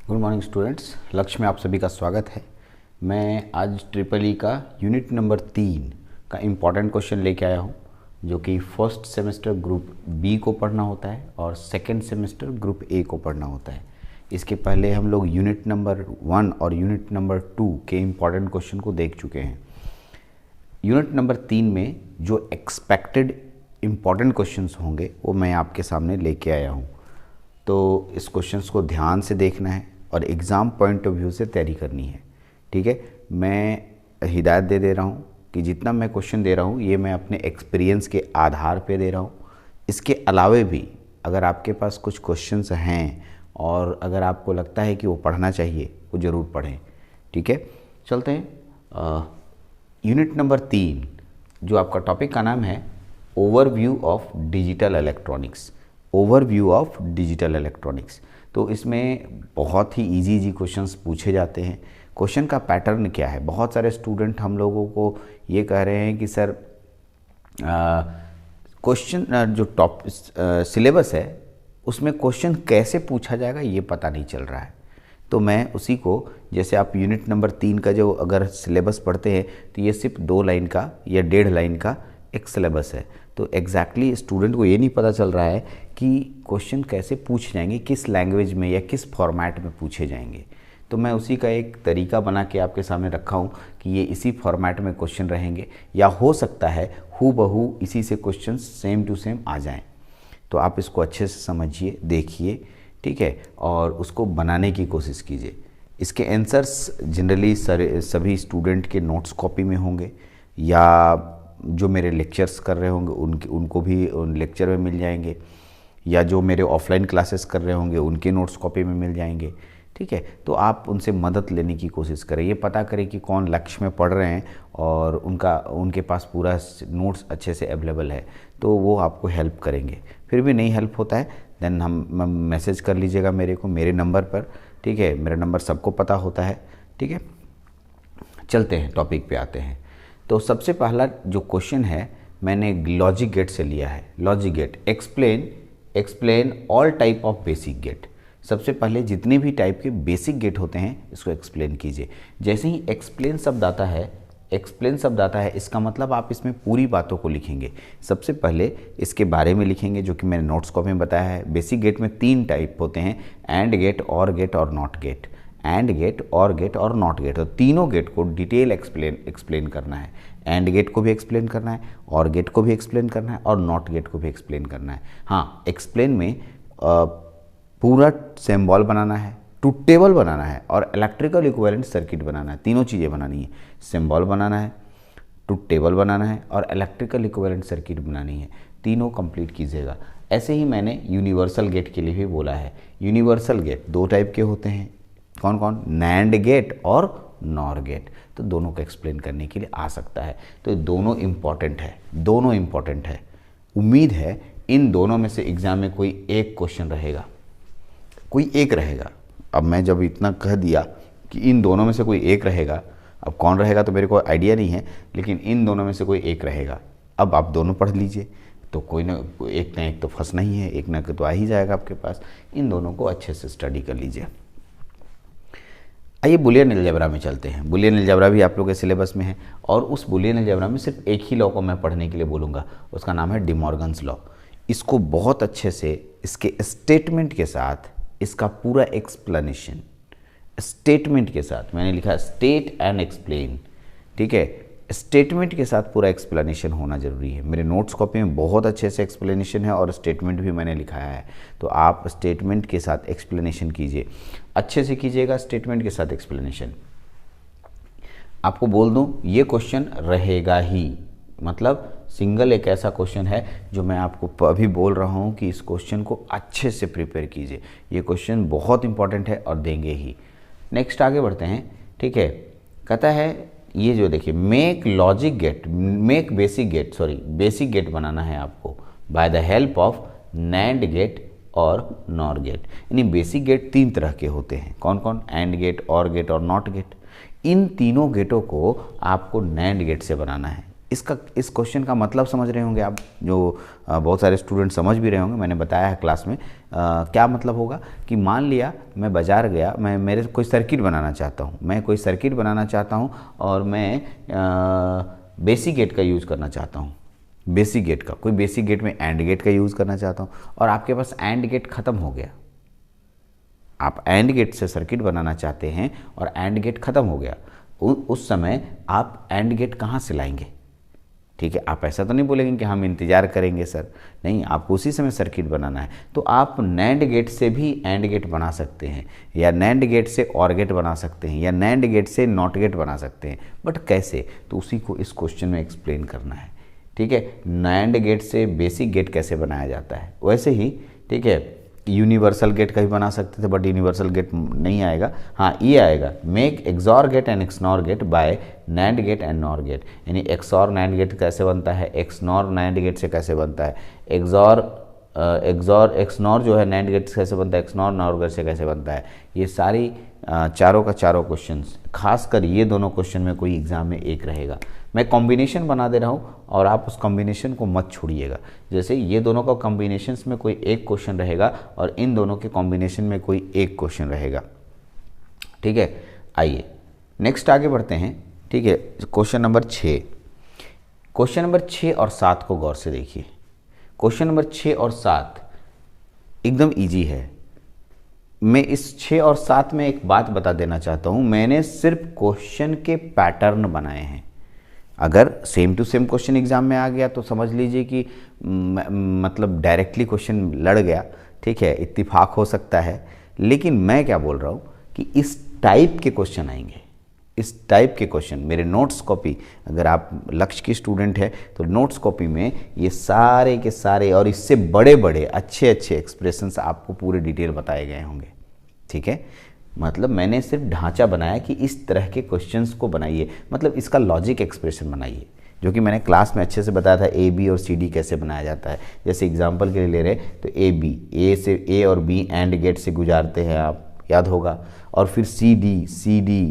Good morning students, लक्ष्य में आप सभी का स्वागत है। मैं आज ट्रिपल ई का यूनिट नंबर 3 का इम्पॉर्टेंट क्वेश्चन लेके आया हूँ, जो कि फर्स्ट सेमेस्टर ग्रुप बी को पढ़ना होता है और सेकंड सेमेस्टर ग्रुप ए को पढ़ना होता है। इसके पहले हम लोग यूनिट नंबर 1 और यूनिट नंबर 2 के इम्पॉर्टेंट क्वेश्चन को देख चुके हैं। यूनिट नंबर 3 में जो एक्सपेक्टेड इम्पॉर्टेंट क्वेश्चंस होंगे वो मैं आपके सामने लेके आया हूँ। तो इस क्वेश्चंस को ध्यान से देखना है और एग्ज़ाम पॉइंट ऑफ व्यू से तैयारी करनी है। ठीक है, मैं हिदायत दे रहा हूँ कि जितना मैं क्वेश्चन दे रहा हूँ ये मैं अपने एक्सपीरियंस के आधार पे दे रहा हूँ। इसके अलावे भी अगर आपके पास कुछ क्वेश्चंस हैं और अगर आपको लगता है कि वो पढ़ना चाहिए, वो ज़रूर पढ़ें। ठीक है, चलते हैं। यूनिट नंबर 3 जो आपका टॉपिक का नाम है overview of digital electronics. Overview of digital electronics. तो इसमें बहुत ही इजी क्वेश्चंस पूछे जाते हैं। क्वेश्चन का पैटर्न क्या है? बहुत सारे स्टूडेंट हम लोगों को ये कह रहे हैं कि सर क्वेश्चन जो टॉप सिलेबस है उसमें क्वेश्चन कैसे पूछा जाएगा ये पता नहीं चल रहा है। तो मैं उसी को, जैसे आप यूनिट नंबर 3 का जो अगर सिलेबस पढ़ते हैं तो ये सिर्फ 2 लाइन का या 1.5 लाइन का एक सिलेबस है। तो एग्जैक्टली स्टूडेंट को ये नहीं पता चल रहा है कि क्वेश्चन कैसे पूछे जाएंगे, किस लैंग्वेज में या किस फॉर्मेट में पूछे जाएंगे। तो मैं उसी का एक तरीका बना के आपके सामने रखा हूँ कि ये इसी फॉर्मेट में क्वेश्चन रहेंगे, या हो सकता है हूबहू इसी से क्वेश्चन सेम टू सेम आ जाएं। तो आप इसको अच्छे से समझिए, देखिए, ठीक है, और उसको बनाने की कोशिश कीजिए। इसके आंसर्स जनरली सभी स्टूडेंट के नोट्स कॉपी में होंगे, या जो मेरे लेक्चर्स कर रहे होंगे उनको भी उन लेक्चर में मिल जाएंगे, या जो मेरे ऑफलाइन क्लासेस कर रहे होंगे उनके नोट्स कॉपी में मिल जाएंगे। ठीक है, तो आप उनसे मदद लेने की कोशिश करें, ये पता करें कि कौन लक्ष्य में पढ़ रहे हैं और उनके पास पूरा नोट्स अच्छे से अवेलेबल है, तो वो आपको हेल्प करेंगे। फिर भी नहीं हेल्प होता है देन हम मैसेज कर लीजिएगा मेरे नंबर पर। ठीक है, मेरा नंबर सबको पता होता है। ठीक है, चलते हैं, टॉपिक पे आते हैं। तो सबसे पहला जो क्वेश्चन है मैंने लॉजिक गेट से लिया है। Logic gate, explain all type of basic gate. सबसे पहले जितने भी टाइप के बेसिक गेट होते हैं इसको एक्सप्लेन कीजिए। जैसे ही एक्सप्लेन शब्द आता है इसका मतलब आप इसमें पूरी बातों को लिखेंगे। सबसे पहले इसके बारे में लिखेंगे, जो कि मैंने नोट्स कॉपी में बताया है। बेसिक गेट में 3 टाइप होते हैं, एंड गेट, और गेट और NOT gate. And gate, OR gate और नॉट गेट, तो तीनों गेट को डिटेल एक्सप्लेन करना है। एंड गेट को भी एक्सप्लेन करना है, और गेट को भी एक्सप्लेन करना है, और नॉट गेट को भी एक्सप्लेन करना है। हाँ, एक्सप्लेन में पूरा सिंबल बनाना है, ट्रूथ टेबल बनाना है, और इलेक्ट्रिकल इक्विवेलेंट सर्किट बनाना है। तीनों चीज़ें बनानी है, सिंबल बनाना है, ट्रूथ टेबल बनाना है, और इलेक्ट्रिकल इक्विवेलेंट सर्किट बनानी है। तीनों कंप्लीट कीजिएगा। ऐसे ही मैंने यूनिवर्सल गेट के लिए भी बोला है। यूनिवर्सल गेट 2 टाइप के होते हैं, कौन कौन? नैंड गेट और नॉर गेट। तो दोनों को एक्सप्लेन करने के लिए आ सकता है। तो दोनों इम्पॉर्टेंट है। उम्मीद है इन दोनों में से एग्जाम में कोई एक क्वेश्चन रहेगा, अब मैं जब इतना कह दिया कि इन दोनों में से कोई एक रहेगा, अब कौन रहेगा तो मेरे को आइडिया नहीं है, लेकिन इन दोनों में से कोई एक रहेगा। अब आप दोनों पढ़ लीजिए, तो कोई ना एक तो फंसना ही है, एक ना तो आ ही जाएगा आपके पास। इन दोनों को अच्छे से स्टडी कर लीजिए। आइए बुलियन अलजेब्रा में चलते हैं। बुलियन अलजेब्रा भी आप लोग के सिलेबस में है, और उस बुलियन अलजेब्रा में सिर्फ एक ही लॉ को मैं पढ़ने के लिए बोलूँगा, उसका नाम है डिमॉर्गन्स लॉ। इसको बहुत अच्छे से इसके स्टेटमेंट के साथ, इसका पूरा एक्सप्लेनेशन स्टेटमेंट के साथ, मैंने लिखा स्टेट एंड एक्सप्लेन। ठीक है, स्टेटमेंट के साथ पूरा एक्सप्लेनेशन होना जरूरी है। मेरे नोट्स कॉपी में बहुत अच्छे से एक्सप्लेनेशन है और स्टेटमेंट भी मैंने लिखाया है। तो आप स्टेटमेंट के साथ एक्सप्लेनेशन कीजिए, अच्छे से कीजिएगा। स्टेटमेंट के साथ एक्सप्लेनेशन, आपको बोल दूं ये क्वेश्चन रहेगा ही, मतलब सिंगल एक ऐसा क्वेश्चन है जो मैं आपको अभी बोल रहा हूँ कि इस क्वेश्चन को अच्छे से प्रिपेयर कीजिए। ये क्वेश्चन बहुत इंपॉर्टेंट है और देंगे ही। नेक्स्ट आगे बढ़ते हैं। ठीक है, कहता है ये जो देखिए, बेसिक गेट बनाना है आपको by the help of NAND gate और नॉर गेट। यानी बेसिक गेट 3 तरह के होते हैं, कौन कौन? एंड गेट, और गेट और नॉट गेट। इन तीनों गेटों को आपको नैंड गेट से बनाना है। इस क्वेश्चन का मतलब समझ रहे होंगे आप, जो बहुत सारे स्टूडेंट समझ भी रहे होंगे, मैंने बताया है क्लास में। क्या मतलब होगा कि मान लिया मैं बाज़ार गया, मैं मेरे कोई सर्किट बनाना चाहता हूँ, मैं कोई सर्किट बनाना चाहता हूँ और मैं बेसिक गेट का यूज़ करना चाहता हूँ, बेसिक गेट का, कोई बेसिक गेट में एंड गेट का यूज़ करना चाहता हूँ और आपके पास एंड गेट ख़त्म हो गया। आप एंड गेट से सर्किट बनाना चाहते हैं और एंड गेट ख़त्म हो गया, उस समय आप एंड गेट कहाँ से लाएंगे? ठीक है, आप ऐसा तो नहीं बोलेंगे कि हम इंतज़ार करेंगे सर, नहीं, आपको उसी समय सर्किट बनाना है। तो आप नैंड गेट से भी एंड गेट बना सकते हैं, या नैंड गेट से और गेट बना सकते हैं, या नैंड गेट से नॉट गेट बना सकते हैं। बट कैसे, तो उसी को इस क्वेश्चन में एक्सप्लेन करना है। ठीक है, नैंड गेट से बेसिक गेट कैसे बनाया जाता है, वैसे ही ठीक है यूनिवर्सल गेट का भी बना सकते थे, बट यूनिवर्सल गेट नहीं आएगा। हाँ, ये आएगा, make XOR gate and XNOR gate by NAND gate and NOR gate. यानी एक्सॉर नैंड गेट कैसे बनता है, एक्सनॉर नैंड गेट से कैसे बनता है, एक्सनॉर जो है नैंड गेट से कैसे बनता है, एक्सनॉर नॉर गेट से कैसे बनता है। ये सारी चारों का चारों क्वेश्चंस, खासकर ये दोनों क्वेश्चन में कोई एग्जाम में एक रहेगा। मैं कॉम्बिनेशन बना दे रहा हूँ और आप उस कॉम्बिनेशन को मत छोड़िएगा। जैसे ये दोनों का कॉम्बिनेशंस में कोई एक क्वेश्चन रहेगा और इन दोनों के कॉम्बिनेशन में कोई एक क्वेश्चन रहेगा। ठीक है, आइए नेक्स्ट आगे बढ़ते हैं। ठीक है, क्वेश्चन नंबर 6, क्वेश्चन नंबर 6 और 7 को गौर से देखिए। क्वेश्चन नंबर 6 और 7 एकदम ईजी है। मैं इस 6 और 7 में एक बात बता देना चाहता हूँ, मैंने सिर्फ क्वेश्चन के पैटर्न बनाए हैं। अगर same to same question exam में आ गया तो समझ लीजिए कि मतलब डायरेक्टली क्वेश्चन लड़ गया। ठीक है, इत्तेफाक हो सकता है, लेकिन मैं क्या बोल रहा हूँ कि इस टाइप के क्वेश्चन आएंगे, इस टाइप के क्वेश्चन। मेरे नोट्स कॉपी, अगर आप लक्ष्य की स्टूडेंट है तो नोट्स कॉपी में ये सारे के सारे और इससे बड़े बड़े अच्छे अच्छे एक्सप्रेशंस आपको पूरे डिटेल बताए गए होंगे। ठीक है, मतलब मैंने सिर्फ ढांचा बनाया कि इस तरह के क्वेश्चंस को बनाइए, मतलब इसका लॉजिक एक्सप्रेशन बनाइए, जो कि मैंने क्लास में अच्छे से बताया था। ए बी और सी डी कैसे बनाया जाता है, जैसे एग्जांपल के लिए ले रहे तो ए बी, ए से ए और बी एंड गेट से गुजारते हैं, आप याद होगा। और फिर सी डी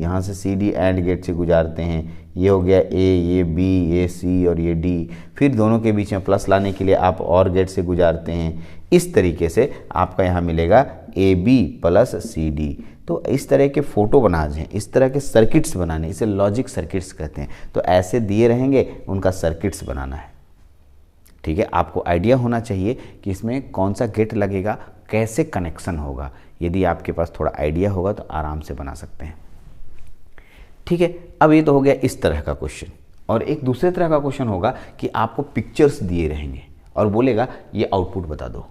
यहाँ से सी डी एंड गेट से गुजारते हैं, ये हो गया ए, ये बी, ये सी और ये डी। फिर दोनों के बीच में प्लस लाने के लिए आप और गेट से गुजारते हैं। इस तरीके से आपका यहाँ मिलेगा A B plus C D. तो इस तरह के फोटो बनाने हैं, इस तरह के सर्किट्स बनाने, इसे लॉजिक सर्किट्स कहते हैं। तो ऐसे दिए रहेंगे, उनका सर्किट्स बनाना है। ठीक है, आपको आइडिया होना चाहिए कि इसमें कौन सा गेट लगेगा, कैसे कनेक्शन होगा। यदि आपके पास थोड़ा आइडिया होगा तो आराम से बना सकते हैं। ठीक है, अब ये तो हो गया इस तरह का क्वेश्चन। और एक दूसरे तरह का क्वेश्चन होगा कि आपको पिक्चर्स दिए रहेंगे और बोलेगा ये आउटपुट बता दो।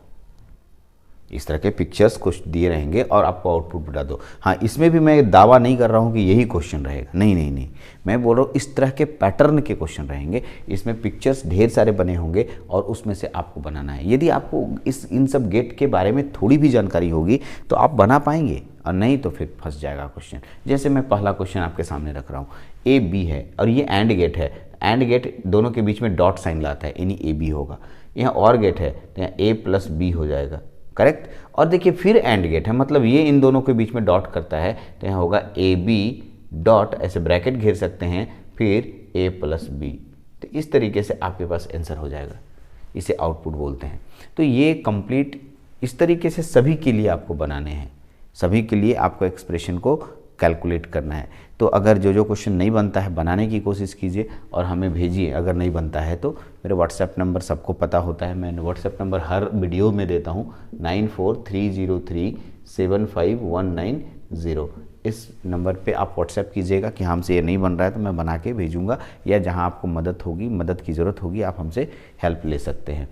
इस तरह के पिक्चर्स कुछ दिए रहेंगे और आपको आउटपुट बता दो। हाँ, इसमें भी मैं दावा नहीं कर रहा हूँ कि यही क्वेश्चन रहेगा, नहीं, मैं बोल रहा हूँ इस तरह के पैटर्न के क्वेश्चन रहेंगे। इसमें पिक्चर्स ढेर सारे बने होंगे और उसमें से आपको बनाना है। यदि आपको इन सब गेट के बारे में थोड़ी भी जानकारी होगी तो आप बना पाएंगे, और नहीं तो फिर फंस जाएगा क्वेश्चन। जैसे मैं पहला क्वेश्चन आपके सामने रख रहा हूँ, ए बी है और ये एंड गेट है। एंड गेट दोनों के बीच में डॉट साइन लाता है, यानी ए बी होगा। यहाँ और गेट है तो यहाँ ए प्लस बी हो जाएगा, करेक्ट। और देखिए फिर एंड गेट है, मतलब ये इन दोनों के बीच में डॉट करता है, तो यहाँ होगा ए बी डॉट, ऐसे ब्रैकेट घेर सकते हैं, फिर ए प्लस बी। तो इस तरीके से आपके पास आंसर हो जाएगा, इसे आउटपुट बोलते हैं। तो ये कंप्लीट इस तरीके से सभी के लिए आपको बनाने हैं, सभी के लिए आपको एक्सप्रेशन को कैलकुलेट करना है। तो अगर जो क्वेश्चन नहीं बनता है बनाने की कोशिश कीजिए और हमें भेजिए। अगर नहीं बनता है तो मेरे व्हाट्सएप नंबर सबको पता होता है, मैं व्हाट्सएप नंबर हर वीडियो में देता हूँ, 9430375190। इस नंबर पे आप व्हाट्सएप कीजिएगा कि हमसे ये नहीं बन रहा है, तो मैं बना के भेजूँगा, या जहाँ आपको मदद की ज़रूरत होगी आप हमसे हेल्प ले सकते हैं।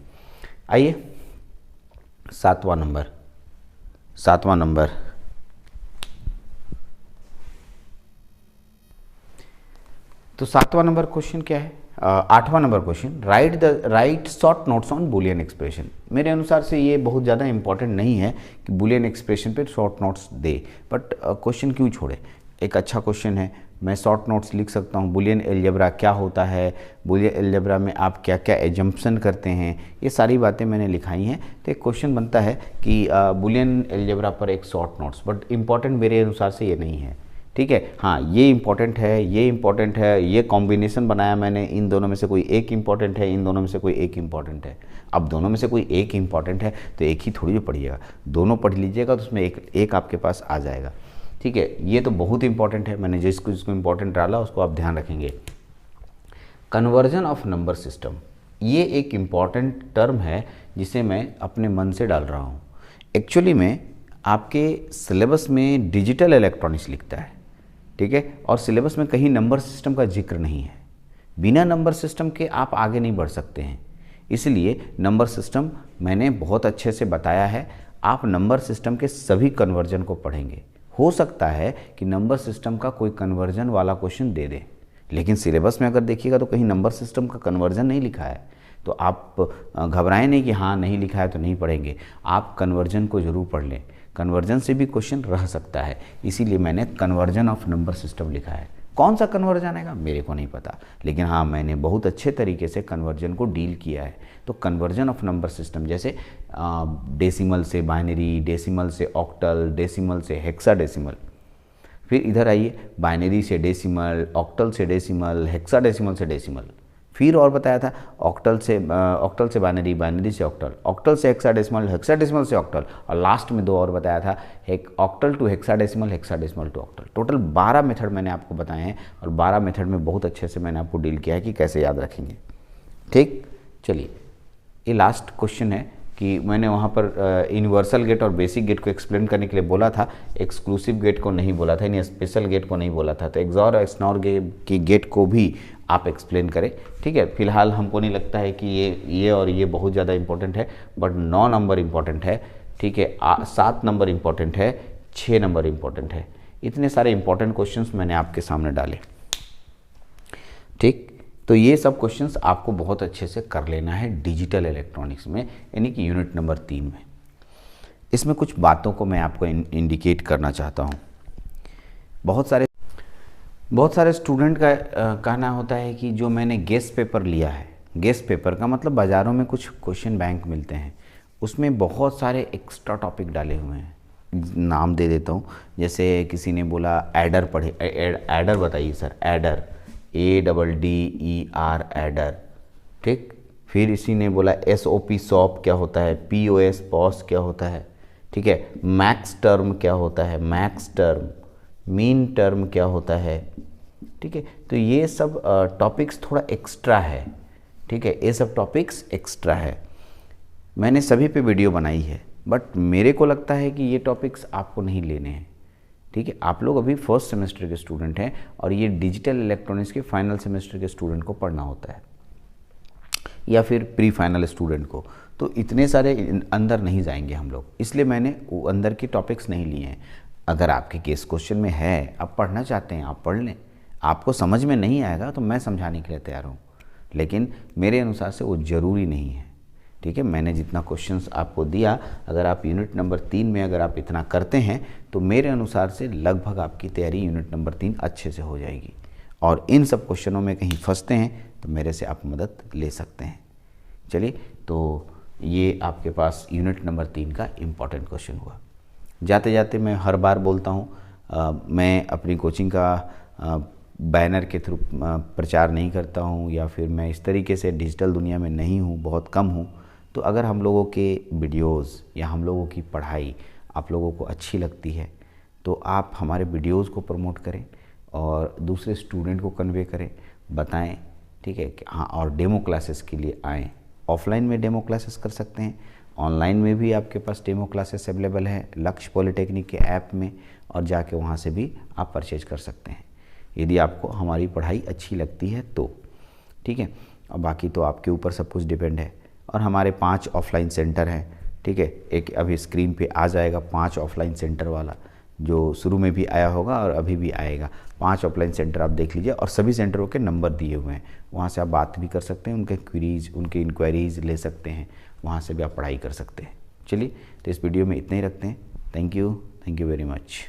आइए सातवां नंबर तो सातवां नंबर क्वेश्चन क्या है, 8वां number question, write short notes on Boolean expression. मेरे अनुसार से ये बहुत ज़्यादा इंपॉर्टेंट नहीं है कि बुलियन एक्सप्रेशन पे short notes they, but question क्यों छोड़े, एक अच्छा क्वेश्चन है। मैं शॉर्ट नोट्स लिख सकता हूँ, बुलियन अलजेब्रा क्या होता है, बुलियन अलजेब्रा में आप क्या क्या एजम्पशन करते हैं, ये सारी बातें मैंने लिखाई हैं। तो एक क्वेश्चन बनता है कि बुलियन अलजेब्रा पर एक शॉर्ट नोट्स, बट इम्पॉर्टेंट मेरे अनुसार से ये नहीं है। ठीक है। हाँ, ये इंपॉर्टेंट है, ये इंपॉर्टेंट है, ये कॉम्बिनेशन बनाया मैंने, इन दोनों में से कोई एक इंपॉर्टेंट है, इन दोनों में से कोई एक इंपॉर्टेंट है। अब दोनों में से कोई एक इंपॉर्टेंट है तो एक ही थोड़ी पढ़िएगा, दोनों पढ़ लीजिएगा तो उसमें एक आपके पास आ जाएगा। ठीक है, ये तो बहुत इंपॉर्टेंट है, मैंने जिसको इंपॉर्टेंट डाला उसको आप ध्यान रखेंगे। कन्वर्जन ऑफ नंबर सिस्टम, ये एक इम्पॉर्टेंट टर्म है जिसे मैं अपने मन से डाल रहा हूँ। एक्चुअली में आपके सिलेबस में डिजिटल इलेक्ट्रॉनिक्स लिखता है, ठीक है, और सिलेबस में कहीं नंबर सिस्टम का जिक्र नहीं है। बिना नंबर सिस्टम के आप आगे नहीं बढ़ सकते हैं, इसलिए नंबर सिस्टम मैंने बहुत अच्छे से बताया है। आप नंबर सिस्टम के सभी कन्वर्जन को पढ़ेंगे। हो सकता है कि नंबर सिस्टम का कोई कन्वर्जन वाला क्वेश्चन दे दे, लेकिन सिलेबस में अगर देखिएगा तो कहीं नंबर सिस्टम का कन्वर्जन नहीं लिखा है, तो आप घबराएं नहीं कि हाँ नहीं लिखा है तो नहीं पढ़ेंगे। आप कन्वर्जन को ज़रूर पढ़ लें, कन्वर्जन से भी क्वेश्चन रह सकता है, इसीलिए मैंने कन्वर्जन ऑफ नंबर सिस्टम लिखा है। कौन सा कन्वर्जन आएगा मेरे को नहीं पता, लेकिन हाँ मैंने बहुत अच्छे तरीके से कन्वर्जन को डील किया है। तो कन्वर्जन ऑफ नंबर सिस्टम जैसे डेसिमल से बाइनरी, डेसिमल से ऑक्टल, डेसिमल से हेक्साडेसिमल, फिर इधर आइए बाइनरी से डेसिमल, ऑक्टल से डेसिमल, हेक्साडेसिमल से डेसिमल, फिर और बताया था ऑक्टल से बाइनरी, बाइनरी से ऑक्टल, ऑक्टल से हेक्साडेसिमल, हेक्साडेसिमल से ऑक्टल, और लास्ट में 2 और बताया था octal to hexadecimal, hexadecimal to octal. Total 12 method मैंने आपको बताए हैं और 12 मेथड में बहुत अच्छे से मैंने आपको डील किया है कि कैसे याद रखेंगे। ठीक, चलिए ये लास्ट क्वेश्चन है कि मैंने वहाँ पर यूनिवर्सल गेट और बेसिक गेट को एक्सप्लेन करने के लिए बोला था, एक्सक्लूसिव गेट को नहीं बोला था, यानी स्पेशल गेट को नहीं बोला था। तो एक्सॉर और एक्सनॉर की गेट को भी आप एक्सप्लेन करें। ठीक है, फिलहाल हमको नहीं लगता है कि ये और ये बहुत ज़्यादा इंपॉर्टेंट है, बट 9 नंबर इंपॉर्टेंट है। ठीक है, 7 नंबर इंपॉर्टेंट है, 6 नंबर इंपॉर्टेंट है। इतने सारे इंपॉर्टेंट क्वेश्चंस मैंने आपके सामने डाले। ठीक, तो ये सब क्वेश्चंस आपको बहुत अच्छे से कर लेना है डिजिटल इलेक्ट्रॉनिक्स में, यानी कि यूनिट नंबर 3 में। इसमें कुछ बातों को मैं आपको इंडिकेट करना चाहता हूँ। बहुत सारे स्टूडेंट का कहना होता है कि जो मैंने गेस्ट पेपर लिया है, गेस्ट पेपर का मतलब बाज़ारों में कुछ क्वेश्चन बैंक मिलते हैं, उसमें बहुत सारे एक्स्ट्रा टॉपिक डाले हुए हैं। नाम दे देता हूँ, जैसे किसी ने बोला एडर पढ़े, एडर बताइए सर, एडर, ADDER एडर। ठीक, फिर इसी ने बोला SOP सॉप क्या होता है, POS पॉस क्या होता है। ठीक है, मैक्स टर्म क्या होता है, मैक्स टर्म, मीन टर्म क्या होता है। ठीक है, तो ये सब टॉपिक्स थोड़ा एक्स्ट्रा है। ठीक है, ये सब टॉपिक्स एक्स्ट्रा है, मैंने सभी पे वीडियो बनाई है, बट मेरे को लगता है कि ये टॉपिक्स आपको नहीं लेने हैं। ठीक है, आप लोग अभी फर्स्ट सेमेस्टर के स्टूडेंट हैं और ये डिजिटल इलेक्ट्रॉनिक्स के फाइनल सेमेस्टर के स्टूडेंट को पढ़ना होता है, या फिर प्री फाइनल स्टूडेंट को, तो इतने सारे अंदर नहीं जाएंगे हम लोग, इसलिए मैंने अंदर के टॉपिक्स नहीं लिए हैं। अगर आपके केस क्वेश्चन में है, आप पढ़ना चाहते हैं, आप पढ़ लें, आपको समझ में नहीं आएगा तो मैं समझाने के लिए तैयार हूँ, लेकिन मेरे अनुसार से वो ज़रूरी नहीं है। ठीक है, मैंने जितना क्वेश्चंस आपको दिया, अगर आप यूनिट नंबर 3 में अगर आप इतना करते हैं तो मेरे अनुसार से लगभग आपकी तैयारी यूनिट नंबर 3 अच्छे से हो जाएगी। और इन सब क्वेश्चनों में कहीं फंसते हैं तो मेरे से आप मदद ले सकते हैं। चलिए, तो ये आपके पास यूनिट नंबर 3 का इम्पॉर्टेंट क्वेश्चन हुआ। जाते जाते मैं हर बार बोलता हूँ, मैं अपनी कोचिंग का बैनर के थ्रू प्रचार नहीं करता हूँ, या फिर मैं इस तरीके से डिजिटल दुनिया में नहीं हूँ, बहुत कम हूँ। तो अगर हम लोगों के वीडियोस या हम लोगों की पढ़ाई आप लोगों को अच्छी लगती है तो आप हमारे वीडियोस को प्रमोट करें और दूसरे स्टूडेंट को कन्वे करें, बताएं। ठीक है, हाँ, और डेमो क्लासेस के लिए आएँ। ऑफलाइन में डेमो क्लासेस कर सकते हैं, ऑनलाइन में भी आपके पास डेमो क्लासेस अवेलेबल है लक्ष्य पॉलिटेक्निक के ऐप में, और जाके वहाँ से भी आप परचेज कर सकते हैं यदि आपको हमारी पढ़ाई अच्छी लगती है तो। ठीक है, और बाकी तो आपके ऊपर सब कुछ डिपेंड है। और हमारे 5 ऑफलाइन सेंटर हैं। ठीक है, एक अभी स्क्रीन पे आ जाएगा 5 ऑफलाइन सेंटर वाला, जो शुरू में भी आया होगा और अभी भी आएगा। 5 ऑफलाइन सेंटर आप देख लीजिए, और सभी सेंटरों के नंबर दिए हुए हैं, वहाँ से आप बात भी कर सकते हैं, उनके इंक्वायरीज़ ले सकते हैं, वहाँ से भी आप पढ़ाई कर सकते हैं। चलिए, तो इस वीडियो में इतना ही रखते हैं। Thank you very much.